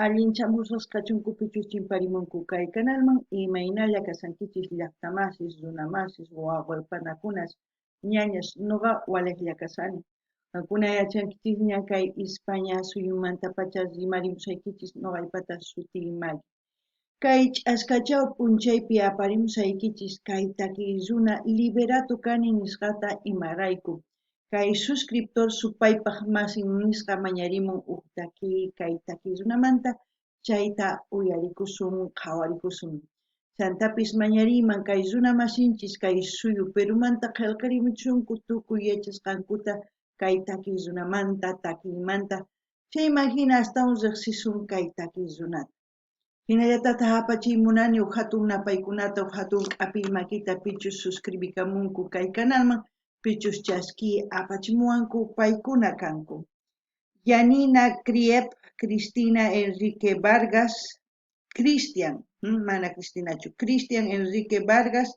Allinchamusqas kachunkupichus chimparimunku kay kanalman imaynalla kasankichis llaqtamasis, runamasis, wawapanakunas, ñañas, nuqa waliqlla kasani. Qankuna yachankichis ña kay España suyumanta pacha rimarimusaykichis nuqaypata sutimari. Kay ch'askachaw p'unchaypi aparimusaykichis kay takiy runa Liberato Kani nisqata imarayku. Kay suscriptor supaypaq masin nisqa mañarimun huk takiy kay takiy runamanta chayta uyarikusun qhawarikusun. Chantapis mañariyman kay runa masinchis kay suyu Perumanta qillqarimuchunku tukuy yachasqankuta kay takiy runamanta takiymanta chaymahina astawan riqsisun kay takiy runata. Hinallatata apachiymunani huk hatun napaykunata huk hatun q'apiy makita pichus suscribikamunku kay kanalman pichus chaski apachimuwanku paykuna kanku. Yanina Kriep, Cristina Enrique Vargas, Cristian, mana Cristinachu, Cristian Enrique Vargas,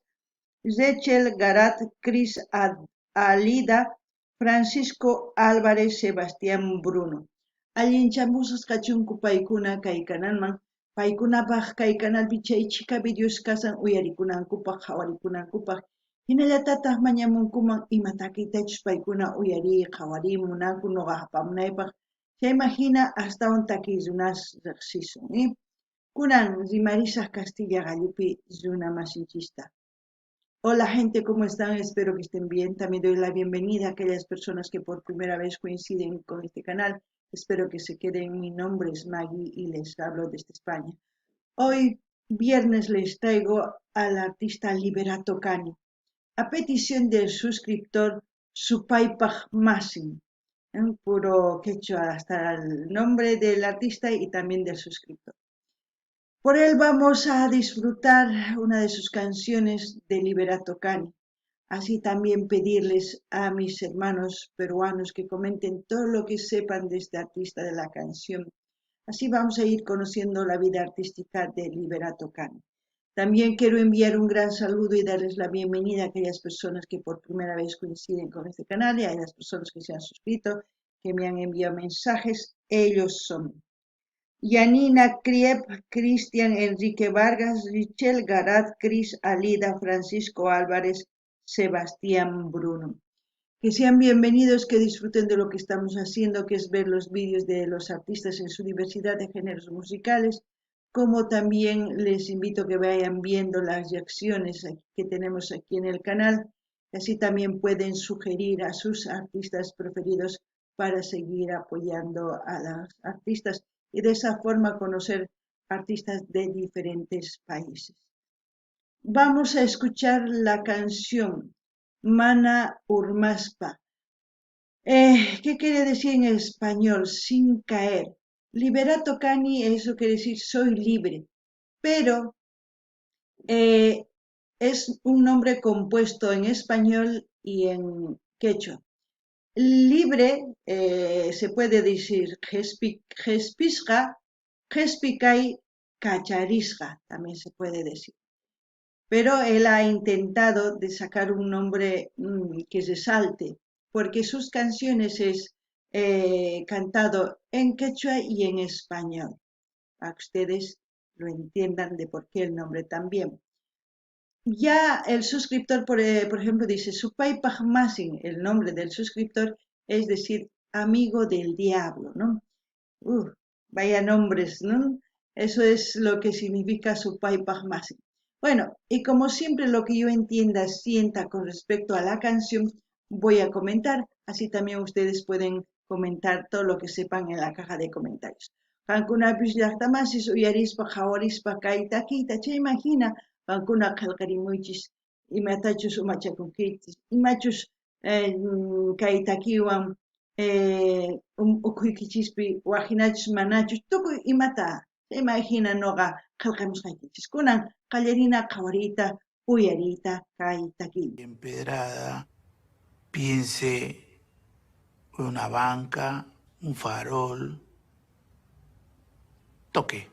Rachel Garat, Cris Alida, Francisco Álvarez, Sebastián Bruno. Allinchamusas kachunku paykuna kay kanalman paykunapaq kay kanalpi chay chika videos kasan uyarikunankupaq qhawarikunankupaq hinallatata mañamunkuman ima takiytachus paykuna uyari qhawari munanku nuqa hapamunaypaq chaymahina astawan takiy runas riqsisun. Kunan rimarisaq Castilla Gallupi runa masinchista. Hola gente, ¿cómo están? Espero que estén bien. También doy la bienvenida a aquellas personas que por primera vez coinciden con este canal. Espero que se queden. Mi nombre es Maggie y les hablo desde España. Hoy, viernes, les traigo al artista Liberato Kani, a petición del suscriptor Supaypaq Masin, en puro quechua, hasta el nombre del artista y también del suscriptor. Por él vamos a disfrutar una de sus canciones de Liberato Kani. Así también pedirles a mis hermanos peruanos que comenten todo lo que sepan de este artista de la canción. Así vamos a ir conociendo la vida artística de Liberato Kani. También quiero enviar un gran saludo y darles la bienvenida a aquellas personas que por primera vez coinciden con este canal y a las personas que se han suscrito, que me han enviado mensajes. Ellos son Yanina Kriep, Cristian Enrique Vargas, Richel Garat, Cris Alida, Francisco Álvarez, Sebastián Bruno. Que sean bienvenidos, que disfruten de lo que estamos haciendo, que es ver los vídeos de los artistas en su diversidad de géneros musicales, como también les invito a que vayan viendo las reacciones que tenemos aquí en el canal, y así también pueden sugerir a sus artistas preferidos para seguir apoyando a los artistas y de esa forma conocer artistas de diferentes países. Vamos a escuchar la canción Mana Urmaspa. ¿Qué quiere decir en español? Sin caer. Liberato Kani, eso quiere decir soy libre, pero es un nombre compuesto en español y en quechua. Libre se puede decir Gespisga, Gespicay, Cacharisga, también se puede decir. Pero él ha intentado de sacar un nombre que resalte, porque sus canciones es cantado en quechua y en español, para que ustedes lo entiendan de por qué el nombre también. Ya el suscriptor, por ejemplo, dice Supaypaq Masin, el nombre del suscriptor, es decir, amigo del diablo, ¿no? Vaya nombres, ¿no? Eso es lo que significa Supaypaq Masin. Bueno, y como siempre lo que yo entienda, sienta con respecto a la canción, voy a comentar, así también ustedes pueden comentar todo lo que sepan en la caja de comentarios. Qankunapish llaqtamasis uyarispa hawarispa kayta kita chaymahina qankuna qillqarimuychis imatachus umachakunkichis imachus kay takiwan ukhuykichishpi wajinachus manachus tukuy imata chaymahina nuqa qillqamusqaykichis kunan qallarina qhawariyta uyariyta kay takiy. Empedrada, piense una banca, un farol, toque.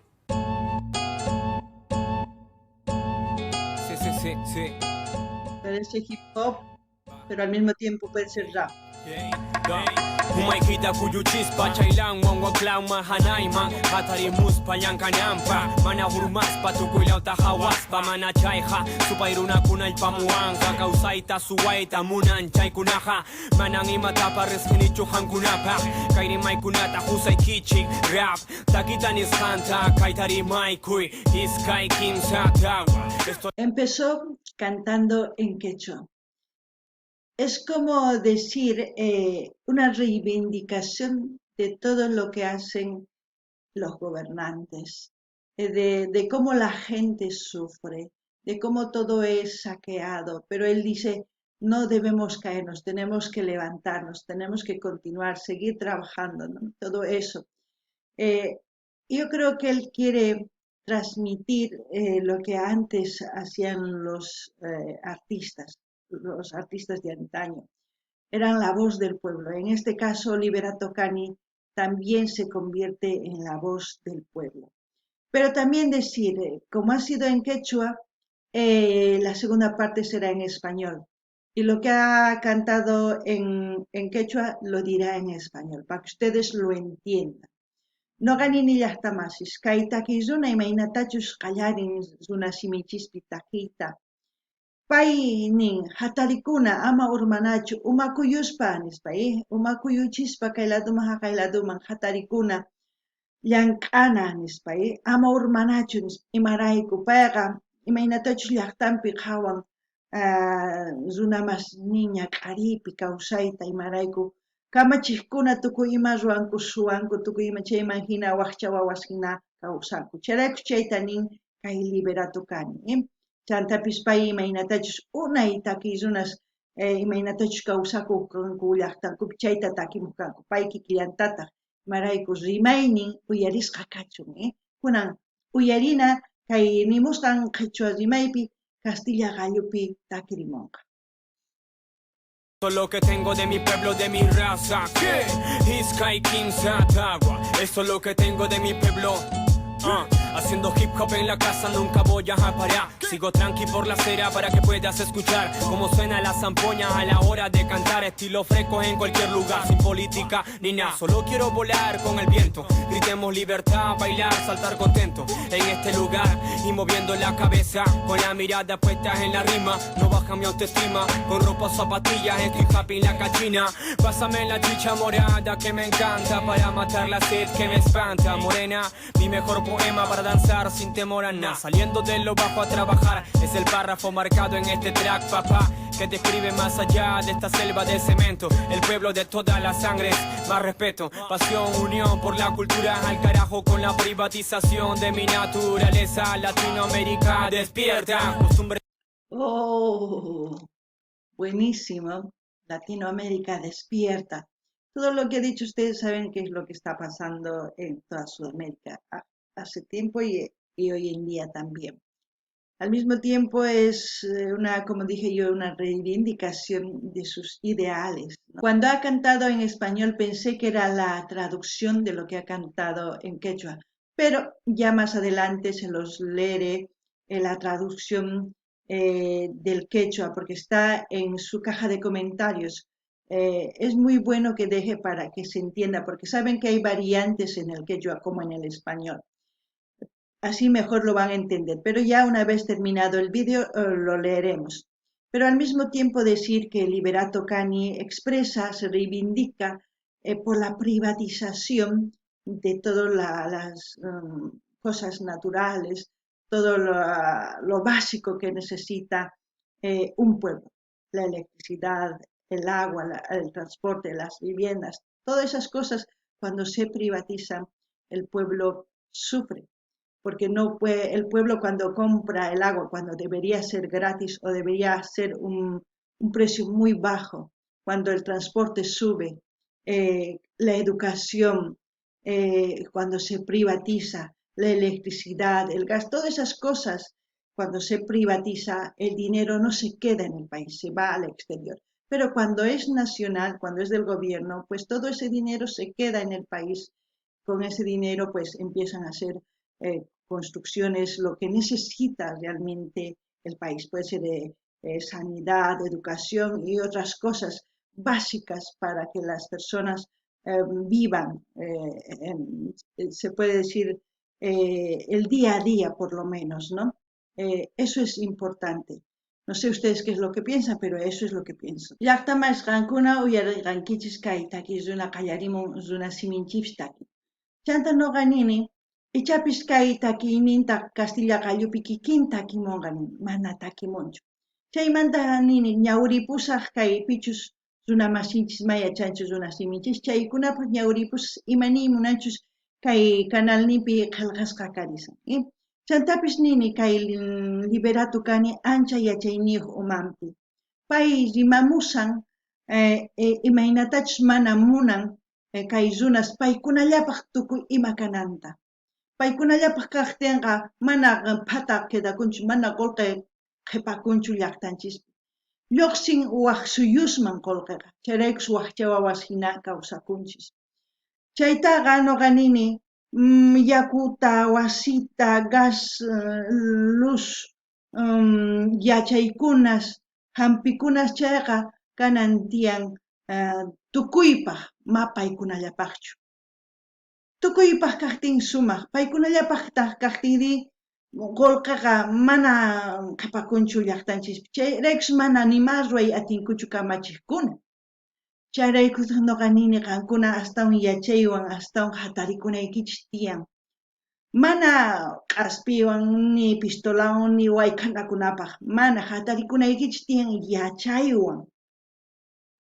Parece hip hop, pero al mismo tiempo puede ser rap. Humaykita kuyuchispa chaylan wanwaklauma hanayman hatarimuspa llankananpa mana hurmaspa tukuylauta hawaspa mana chayqa supay runakuna illpamuwanqa kawsayta suwayta munan chaykunaqa manan imatapa risqinichu hankunapaq kay rimaykunata husaykichik rap takita nisqanta kay tarimaykuy iskay kimsa tawa. Empezó cantando en quechua. Es como decir una reivindicación de todo lo que hacen los gobernantes, de cómo la gente sufre, de cómo todo es saqueado, pero él dice, no debemos caernos, tenemos que levantarnos, tenemos que continuar, seguir trabajando, ¿no? Todo eso. Yo creo que él quiere transmitir lo que antes hacían los artistas de antaño. Eran la voz del pueblo. En este caso, Liberato Cani también se convierte en la voz del pueblo. Pero también decir, como ha sido en quechua, la segunda parte será en español. Y lo que ha cantado en quechua lo dirá en español, para que ustedes lo entiendan. No ganin llaqtamasis, kay takiyzuna imaynatachus qallarin zuna simichispi takiyta. Pay nin hatarikuna ama urmanachu umakuyuspa nispa, umakuyuchispa kay laduman hatarikuna llank'ana nispa, ama urmanachu nispa imarayku payqa imaynatachus llaqtanpi qhawan runamasninña q'aripi kawsayta imarayku kamachikkuna tukuy ima ruwanku suwanku tukuy ima chayman hina waqcha wawas hina kawsanku chayrayku chayta nin kay Liberato Cani. Chantapis pay imaynatachus unay takiyrunas imaynatachus kawsakuqkanku llaqtankupi chayta takimuq kanku pay kikillantataq imarayku rimaynin uyarisqa kachun, kunan uyarina kay nimusqan qhechua rimaypi Castilla gallupi takirimunqa. Lo que tengo de mi pueblo, de mi raza, ¿qué? Iskay kimsa tawa. Esto es lo que tengo de mi pueblo. Haciendo hip hop en la casa nunca voy a parar. Sigo tranqui por la acera para que puedas escuchar cómo suena la zampoña a la hora de cantar. Estilo fresco en cualquier lugar, sin política ni nada. Solo quiero volar con el viento. Gritemos libertad, bailar, saltar contento en este lugar y moviendo la cabeza con la mirada puesta en la rima. No baja mi autoestima con ropa zapatillas, estoy happy en la cachina. Pásame la chicha morada que me encanta para matar la sed que me espanta. Morena, mi mejor poema para danzar sin temor a nada. Saliendo de lo bajo a trabajar es el párrafo marcado en este track, papá, que describe más allá de esta selva de cemento. El pueblo de todas las sangres, más respeto, pasión, unión por la cultura. Al carajo con la privatización de mi naturaleza. Latinoamérica despierta. Costumbre. Oh, buenísimo. Latinoamérica despierta. Todo lo que ha dicho ustedes saben qué es lo que está pasando en toda Sudamérica hace tiempo y hoy en día también. Al mismo tiempo es como dije yo, una reivindicación de sus ideales, ¿no? Cuando ha cantado en español pensé que era la traducción de lo que ha cantado en quechua, pero ya más adelante se los leeré la traducción del quechua, porque está en su caja de comentarios. Es muy bueno que deje para que se entienda, porque saben que hay variantes en el quechua como en el español. Así mejor lo van a entender, pero ya una vez terminado el vídeo lo leeremos. Pero al mismo tiempo decir que Liberato Cani expresa, se reivindica por la privatización de todas las cosas naturales, todo lo básico que necesita un pueblo, la electricidad, el agua, el transporte, las viviendas, todas esas cosas cuando se privatizan el pueblo sufre. Porque no puede, el pueblo cuando compra el agua, cuando debería ser gratis o debería ser un precio muy bajo, cuando el transporte sube, la educación, cuando se privatiza, la electricidad, el gas, todas esas cosas, cuando se privatiza, el dinero no se queda en el país, se va al exterior. Pero cuando es nacional, cuando es del gobierno, pues todo ese dinero se queda en el país. Con ese dinero pues empiezan a hacer construcciones, lo que necesita realmente el país. Puede ser sanidad, educación y otras cosas, básicas para que las personas vivan, se puede decir, el día a día por lo menos, ¿no? Eso es importante. No sé ustedes qué es lo que piensan, pero eso es lo que pienso. Llaqta maskhankuna uyarirankichis kay taki runa qallarimun runa siminchipis taki. Chanta noqanini ichapis kay takiyninta Castilla qallupi kikin takimunqani mana takimunchu. Chaymanta nini ñawripusaq kay pichus runa masinchis maya chanchus runa siminchis chaykunapaq ñawripus imani munanchus kay canalnipi qillqasqa karisan. Chantapis nini kay Liberato kani ancha yachayniyuq umanpi. Pay rimamusan imaynatachus mana munan kay runas paykunallapaq tukuy ima kananta. Paykunallapaq kaqtinqa mana phataq quedakunchu, mana qullqi qhipakunchu llaqtanchispi. Lluqsin waq suyusman qullqiqa, chayraykus waqcha wawas hina kawsakunchis. Chaytaqa noqanini yakuta, wasita, gas, luz, yachaykunas, hampikunas chayqa kanan tiyan tukuypaq mapaykunallapaqchu. Tukuypaq kaqtin sumaq, paykunallapaq kaqtinri qullqiqa mana qhipakunchu llaqtanchispi. Chayraykus mana nima ruray atinkuchu kamachiqkuna. Chayraykus noqanini qankuna astawan yachaywan, astawan hatarikunaykichis tiyan. Mana q'aspiwan, ni pistolawan, ni wayk'anakunapaq, mana hatarikunaykichis tiyan yachaywan.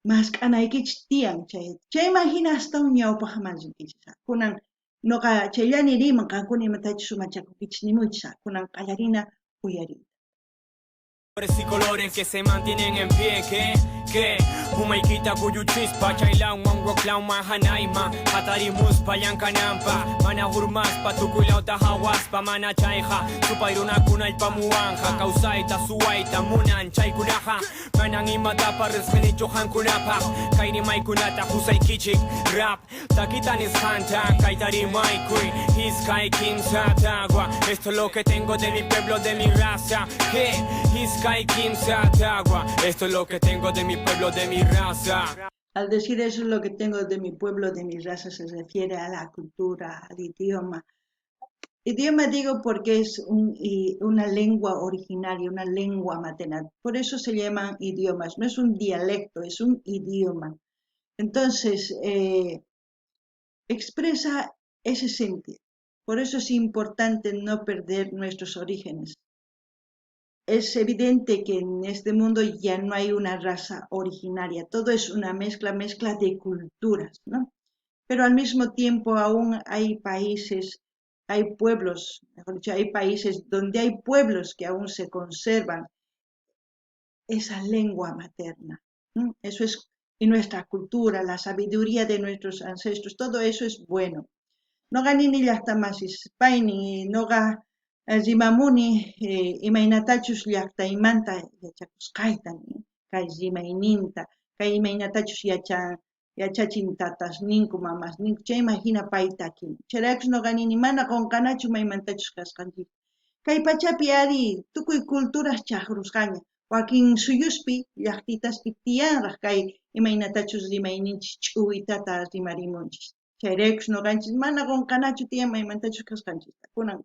Mask'anaykichis tiyan chayman hina astawan ñawpaqmanrinkichis. Kunan noqa chayllani riman qankuna imatachus sumachakunkichis nimuychis, kunan qallarina uyariyta. Y colores que se mantienen en pie, que Humaykita kuyuchispa, chaylan wangwaklan mahanaima, hatarimus payankanampa, mana hurmaspa, tukuylauta hawaspa, mana chayja, supayrunakuna ipamuanja, kausaita, suwaita, munan, chaykunaja, manan imatapa, resgenicho hankunapa, kaini maikunata, husaykichik, rap, takitan is hanta, kaitari maikui, hiskay kimsa tagua, esto es lo que tengo de mi pueblo, de mi raza, que hiskay kimsa tagua, esto es lo que tengo de mi pueblo, de mi raza. Al decir eso es lo que tengo de mi pueblo, de mi raza, se refiere a la cultura, al idioma. Idioma digo porque es una lengua originaria, una lengua materna. Por eso se llaman idiomas. No es un dialecto, es un idioma. Entonces, expresa ese sentir. Por eso es importante no perder nuestros orígenes. Es evidente que en este mundo ya no hay una raza originaria, todo es una mezcla de culturas, ¿no? Pero al mismo tiempo aún hay países, hay pueblos, mejor dicho, hay países donde hay pueblos que aún se conservan esa lengua materna, ¿no? Eso es, y nuestra cultura, la sabiduría de nuestros ancestros, todo eso es bueno. No ganini llaqtamasis, paini, noga Rimamuni imaynatachus llaqtaymanta yachakusqaytani kay rimayninta kay imaynatachus yachachintatas ninku mamas ninku chayman hina pay takin chayraykus noqanini mana qunqanachu maymantachus kasqanchik kay pachapi ari tukuy culturas chaqrusqaña wakin suyuspi llaqtitaspi tiyanraq kay imaynatachus rimayninchis ch'uwitata rimarimunchis chayraykus noqanchis mana qunqanachu tiyan maymantachus kasqanchik kunan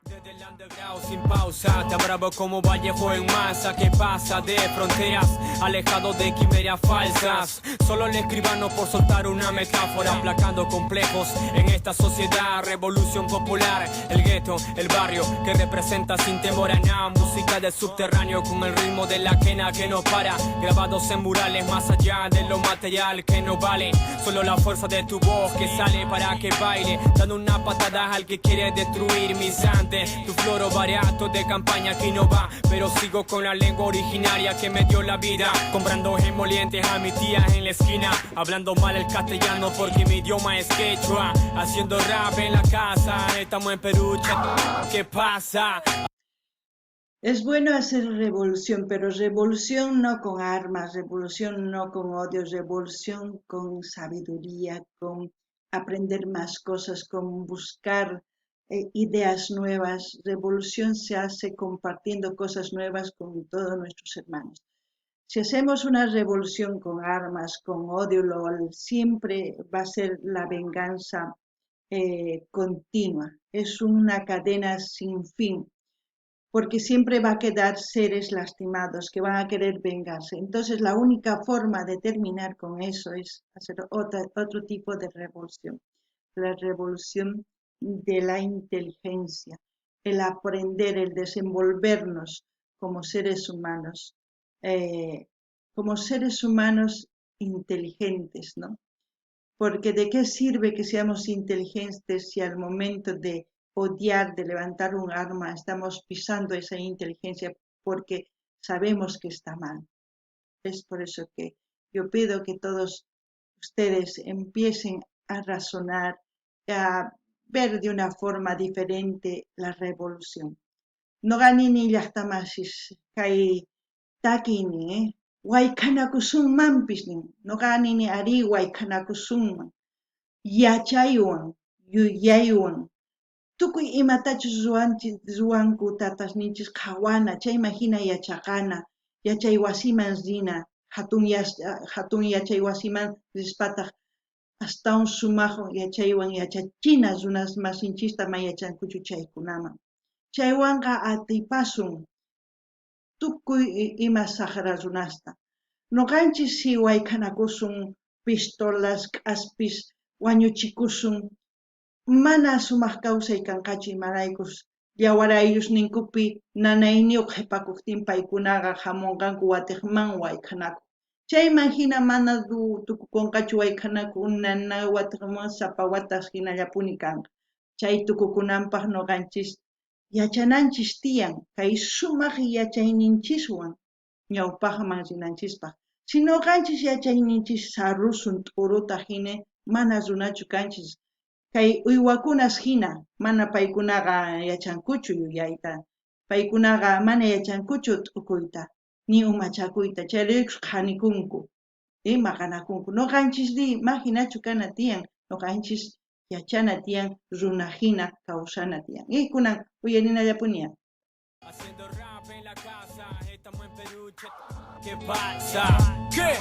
Desde el underground sin pausa, te bravo como Vallejo en masa, que pasa de fronteras, alejado de quimeras falsas. Solo el escribano por soltar una metáfora, aplacando complejos en esta sociedad. Revolución popular, el gueto, el barrio que representa sin temor a nada. Música del subterráneo con el ritmo de la quena que no para. Grabados en murales más allá de lo material que no vale. Solo la fuerza de tu voz que sale para que baile, dando una patada al que quiere destruir mis antes. Tu floro barato de campaña aquí no va, pero sigo con la lengua originaria que me dio la vida. Comprando emolientes a mi tía en la esquina, hablando mal el castellano porque mi idioma es quechua. Haciendo rap en la casa, estamos en Perú, ¿qué pasa? Es bueno hacer revolución, pero revolución no con armas, revolución no con odio, revolución con sabiduría, con aprender más cosas, con buscar ideas nuevas. Revolución se hace compartiendo cosas nuevas con todos nuestros hermanos. Si hacemos una revolución con armas, con odio, siempre va a ser la venganza continua. Es una cadena sin fin, porque siempre va a quedar seres lastimados que van a querer vengarse. Entonces la única forma de terminar con eso es hacer otro tipo de revolución. La revolución de la inteligencia, el aprender, el desenvolvernos como seres humanos inteligentes, ¿no? Porque ¿de qué sirve que seamos inteligentes si al momento de odiar, de levantar un arma, estamos pisando esa inteligencia porque sabemos que está mal? Es por eso que yo pido que todos ustedes empiecen a razonar, a ver de una forma diferente la revolución. No ganini llaqtamasis kay takini, wayk'anakusunmanpis nin, no ganini ari wayk'anakusunman, yachaywan, yuyaywan, tukuy imatachus ruwanku tatasninchis qhawana, chayman hina yachaqana, yachay wasiman rina, hatun yachay wasiman rispataq astawan sumaqwan yachaywan yachachina runas masinchista mayachankuchu chaykunaman. Chaywanqa atipasun tukuy ima saqra runasta. Nuqanchis si wayk'anakusun, pistolas, k'aspis, wañuchikusun, mana sumaq kawsay kanqachu imaraykus yawarayusninkupi nanayniyuq qhipakuqtin paykunaqa hamunqanku watiqman wayk'anakuq. Chayman hina mana tukukunqachu wayk'anakuq nana watiqman sapa watas hinallapuni kanqa. Chay tukukunanpaq nuqanchis yachananchis tiyan, kay sumaq yachayninchiswan ñawpaqman rinanchispaq. Si nuqanchis yachayninchis sarrusun t'uruta hina mana runachu kanchis, kay uywakunas hina mana paykunaqa yachankuchu yuyayta, paykunaqa mana yachankuchu t'ukuyta ni umachakuyta, chayraykus qhanikunku maqanakunku. Nuqanchisri mahinachu kana tiyan, nuqanchis yachana tiyan, runa hina kawsana tiyan. Kunan uyarinallapuniya. Haciendo rap en la casa, estamos en Perú. ¿Qué pasa? ¿Qué?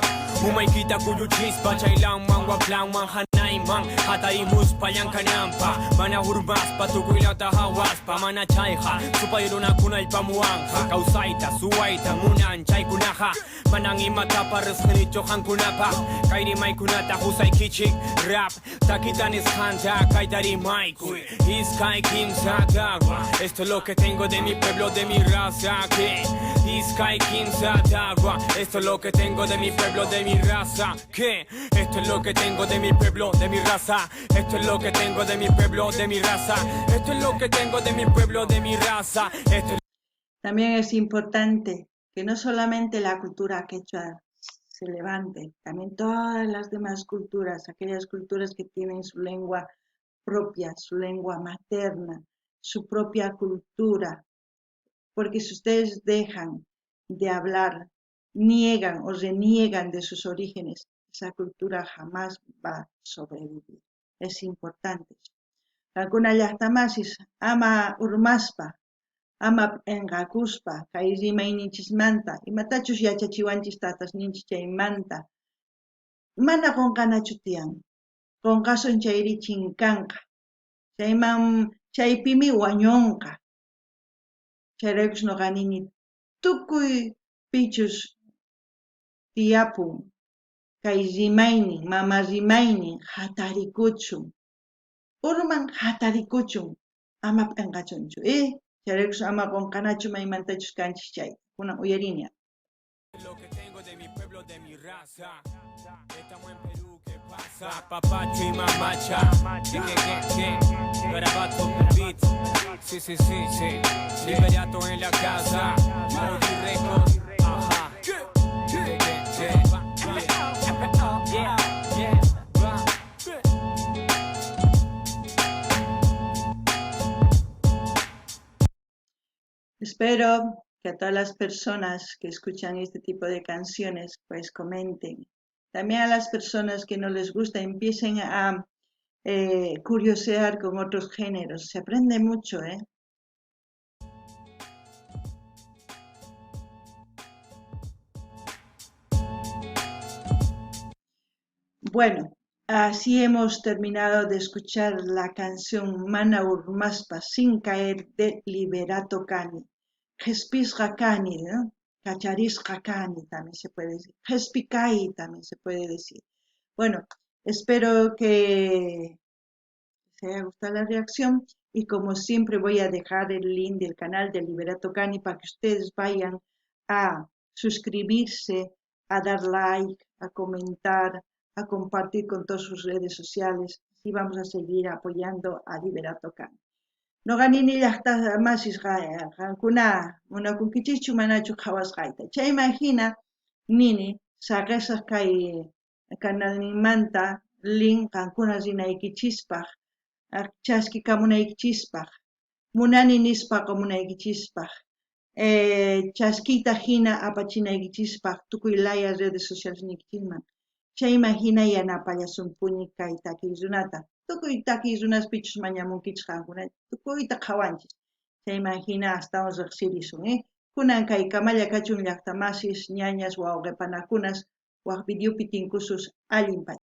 Umaykita kuyu chispa, chaylan man, waplan man, hanayman, hatarimus payan kanampa, mana urbaspa, tukuylata hawaspa, mana chayja, supayruna kunaypa muanja, kausaita, suwaita, munan chaykunaja, manan imatapa resqnicho hankunapa, kayri maykunata husay kichik, rap, takitan es hanta, kaitari maykuy, iskay kimsa tagua, esto es lo que tengo de mi pueblo, de mi raza, que iskay kimsa tagua, esto es lo que tengo de mi pueblo, de mi raza, que esto es lo que tengo de mi pueblo, de mi raza, esto es lo que tengo de mi pueblo, de mi raza, esto es lo que tengo de mi pueblo, de mi raza, esto. También es importante que no solamente la cultura quechua se levante, también todas las demás culturas, aquellas culturas que tienen su lengua propia, su lengua materna, su propia cultura, porque si ustedes dejan de hablar, niegan o reniegan de sus orígenes, esa cultura jamás va a sobrevivir. Es importante. Alguna llaqtamasis ama urmaspa, ama enqakuspa, kay rimayninchismanta, imatachus yachachiwanchis tatasninchis chaymanta, mana qunqanachu tiyan, qunqasun chayri chinkanqa, chaypimi wañunqa. Chayraykus nuqanini tukuy pichus tiyapun, kay rimaynin, mama rimaynin hatarikuchun, urman hatarikuchun, ama p'inqachunchu, chayraykus ama qunqanachu maymantachus kanchis chay, kunan uyarinia. Lo que tengo de mi pueblo, de mi raza, estamos en Perú, ¿qué pasa? Papacho y mamacha, Garabato beat, sí, Liberato en la casa, Moji Records, ajá, Espero que a todas las personas que escuchan este tipo de canciones pues comenten. También a las personas que no les gusta empiecen a curiosear con otros géneros. Se aprende mucho, Bueno, así hemos terminado de escuchar la canción Mana Urmaspa sin caer de Liberato Cani. Gespisqa Cani, ¿no? Cacharisqa Cani también se puede decir. Gespicai también se puede decir. Bueno, espero que les haya gustado la reacción y como siempre voy a dejar el link del canal de Liberato Cani para que ustedes vayan a suscribirse, a dar like, a comentar, a compartir con todas sus redes sociales y vamos a seguir apoyando a Liberato Cani. No ganini llaqta masis qankuna munakunkichikchu manachu qhawasqayta. Chay imagina nini saqesaq kay kanalninmanta link qankuna rinaykichispaq chaskikamunaykichispaq munani nispaqa munaykichispaq chaskita hina apachinaykichispaq tukuy laya redes sociales nikchisman chayman hina yanapallasunpuni kay takiy runata tukuy takiy runaspichus mañamunkichis qankuna tukuyta qhawanchis chayman hina hastamos riqsirisun kunan kay kamalla kachun llaqtamasis ñañas wawqipanakunas waq videopi tinkusus allinpach